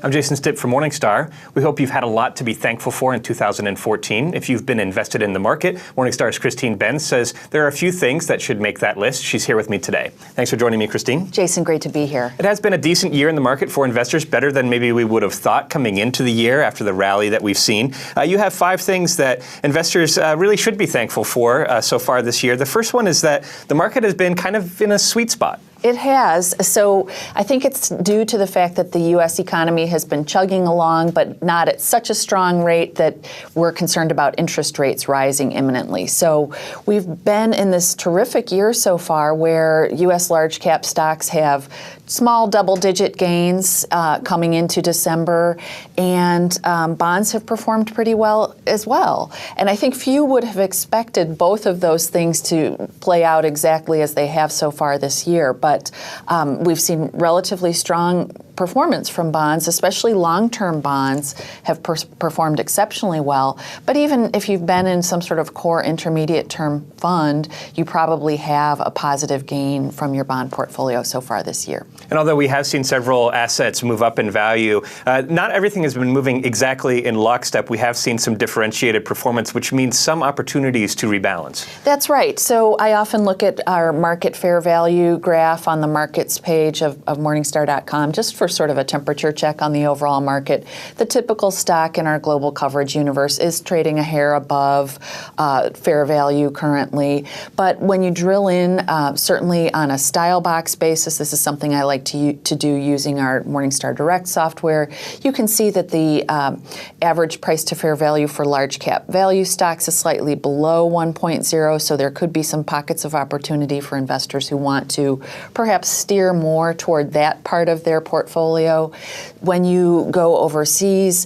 I'm Jason Stitt from Morningstar. We hope you've had a lot to be thankful for in 2014. If you've been invested in the market, Morningstar's Christine Benz says there are a few things that should make that list. She's here with me today. Thanks for joining me, Christine. Jason, great to be here. It has been a decent year in the market for investors, better than maybe we would have thought coming into the year after the rally that we've seen. You have 5 things that investors really should be thankful for so far this year. The first one is that the market has been kind of in a sweet spot. It has. So I think it's due to the fact that the U.S. economy has been chugging along, but not at such a strong rate that we're concerned about interest rates rising imminently. So we've been in this terrific year so far where U.S. large cap stocks have small double-digit gains coming into December, and bonds have performed pretty well as well. And I think few would have expected both of those things to play out exactly as they have so far this year. But we've seen relatively strong performance from bonds, especially long-term bonds have performed exceptionally well. But even if you've been in some sort of core intermediate-term fund, you probably have a positive gain from your bond portfolio so far this year. And although we have seen several assets move up in value, not everything has been moving exactly in lockstep. We have seen some differentiated performance, which means some opportunities to rebalance. That's right. So I often look at our market fair value graph on the markets page of Morningstar.com just for sort of a temperature check on the overall market. The typical stock in our global coverage universe is trading a hair above fair value currently. But when you drill in, certainly on a style box basis, this is something I like to do using our Morningstar Direct software, you can see that the average price to fair value for large cap value stocks is slightly below 1.0, so there could be some pockets of opportunity for investors who want to perhaps steer more toward that part of their portfolio. When you go overseas,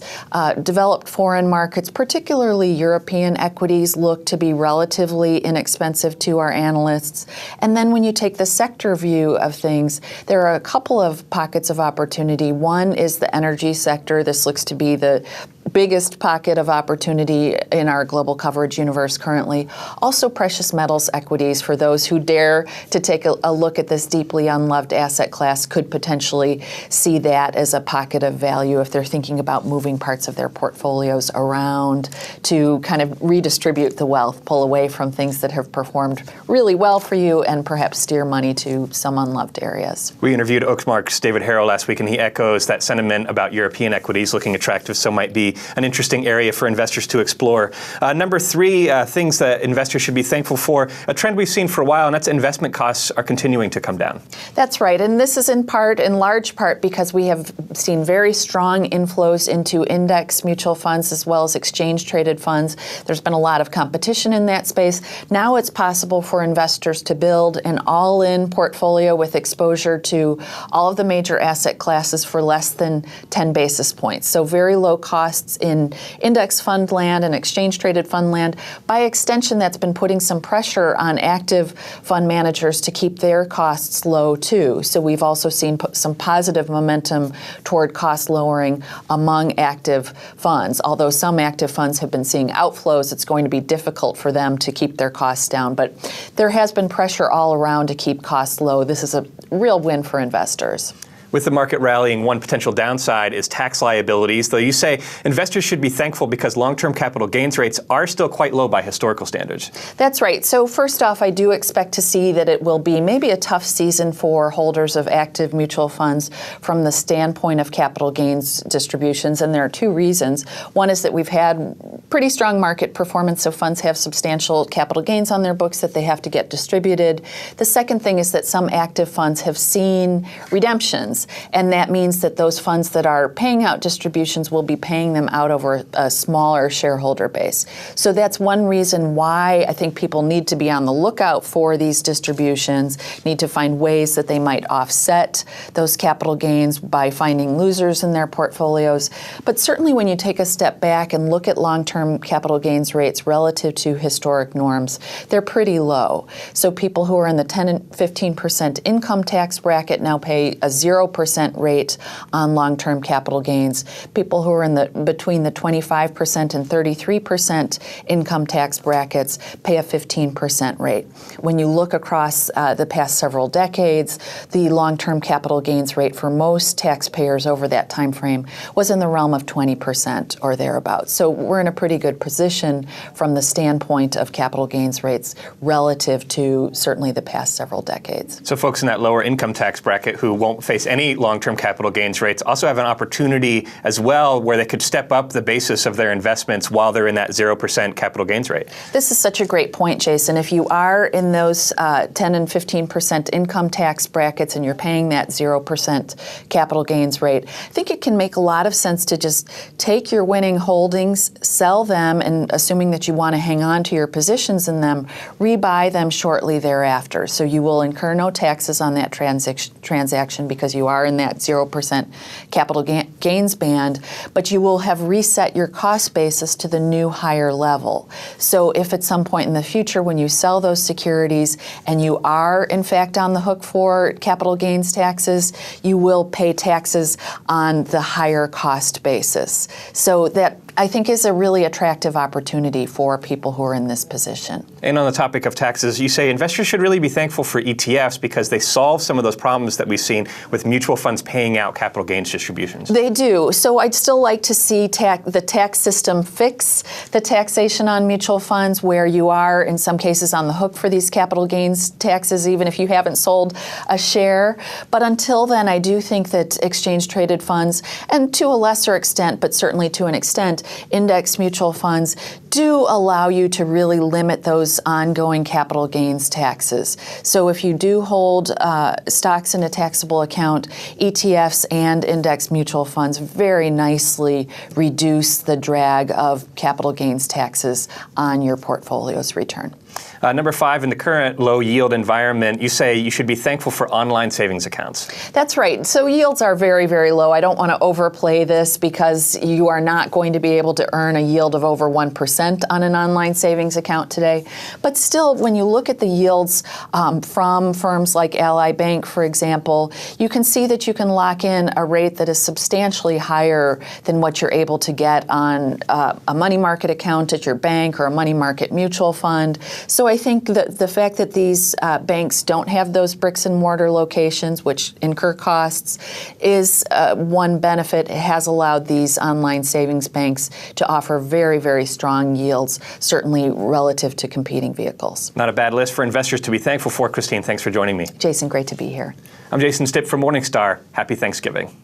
developed foreign markets, particularly European equities, look to be relatively inexpensive to our analysts. And then when you take the sector view of things, there are a couple of pockets of opportunity. One is the energy sector. This looks to be the biggest pocket of opportunity in our global coverage universe currently. Also precious metals equities, for those who dare to take a look at this deeply unloved asset class, could potentially see that as a pocket of value if they're thinking about moving parts of their portfolios around to kind of redistribute the wealth, pull away from things that have performed really well for you and perhaps steer money to some unloved areas. We interviewed Oakmark's David Harrell last week, and he echoes that sentiment about European equities looking attractive, so might be an interesting area for investors to explore. Number 3, things that investors should be thankful for, a trend we've seen for a while, and that's investment costs are continuing to come down. That's right, and this is in large part, because we have seen very strong inflows into index mutual funds as well as exchange-traded funds. There's been a lot of competition in that space. Now it's possible for investors to build an all-in portfolio with exposure to all of the major asset classes for less than 10 basis points. So very low costs in index fund land and exchange-traded fund land. By extension, that's been putting some pressure on active fund managers to keep their costs low too. So we've also seen some positive momentum toward cost lowering among active funds. Although some active funds have been seeing outflows, it's going to be difficult for them to keep their costs down. But there has been pressure all around to keep costs low. This is a real win for investors. With the market rallying, one potential downside is tax liabilities, though you say investors should be thankful because long-term capital gains rates are still quite low by historical standards. That's right. So first off, I do expect to see that it will be maybe a tough season for holders of active mutual funds from the standpoint of capital gains distributions, and there are 2 reasons. One is that we've had pretty strong market performance, so funds have substantial capital gains on their books that they have to get distributed. The second thing is that some active funds have seen redemptions, and that means that those funds that are paying out distributions will be paying them out over a smaller shareholder base. So that's one reason why I think people need to be on the lookout for these distributions, need to find ways that they might offset those capital gains by finding losers in their portfolios. But certainly when you take a step back and look at long-term long-term capital gains rates relative to historic norms, they're pretty low. So people who are in the 10 and 15% income tax bracket now pay a 0% rate on long-term capital gains. People who are in between the 25% and 33% income tax brackets pay a 15% rate. When you look across the past several decades, the long-term capital gains rate for most taxpayers over that time frame was in the realm of 20% or thereabouts. So we're in a pretty good position from the standpoint of capital gains rates relative to certainly the past several decades. So folks in that lower income tax bracket who won't face any long-term capital gains rates also have an opportunity as well where they could step up the basis of their investments while they're in that 0% capital gains rate. This is such a great point, Jason. If you are in those 10 and 15% income tax brackets and you're paying that 0% capital gains rate, I think it can make a lot of sense to just take your winning holdings, sell them, and assuming that you want to hang on to your positions in them, rebuy them shortly thereafter. So you will incur no taxes on that transaction because you are in that 0% capital gains band, but you will have reset your cost basis to the new higher level. So if at some point in the future when you sell those securities and you are in fact on the hook for capital gains taxes, you will pay taxes on the higher cost basis. So that, I think, is a really attractive opportunity for people who are in this position. And on the topic of taxes, you say investors should really be thankful for ETFs because they solve some of those problems that we've seen with mutual funds paying out capital gains distributions. They do. So I'd still like to see the tax system fix the taxation on mutual funds where you are, in some cases, on the hook for these capital gains taxes, even if you haven't sold a share. But until then, I do think that exchange-traded funds, and to a lesser extent, but certainly to an extent, index mutual funds do allow you to really limit those ongoing capital gains taxes. So if you do hold stocks in a taxable account, ETFs and index mutual funds very nicely reduce the drag of capital gains taxes on your portfolio's return. Number 5, in the current low yield environment, you say you should be thankful for online savings accounts. That's right. So yields are very, very low. I don't want to overplay this because you are not going to be able to earn a yield of over 1% on an online savings account today. But still, when you look at the yields from firms like Ally Bank, for example, you can see that you can lock in a rate that is substantially higher than what you're able to get on a money market account at your bank or a money market mutual fund. So I think that the fact that these banks don't have those bricks and mortar locations, which incur costs, is one benefit. It has allowed these online savings banks to offer very, very strong yields, certainly relative to competing vehicles. Not a bad list for investors to be thankful for. Christine, thanks for joining me. Jason, great to be here. I'm Jason Stipp from Morningstar. Happy Thanksgiving.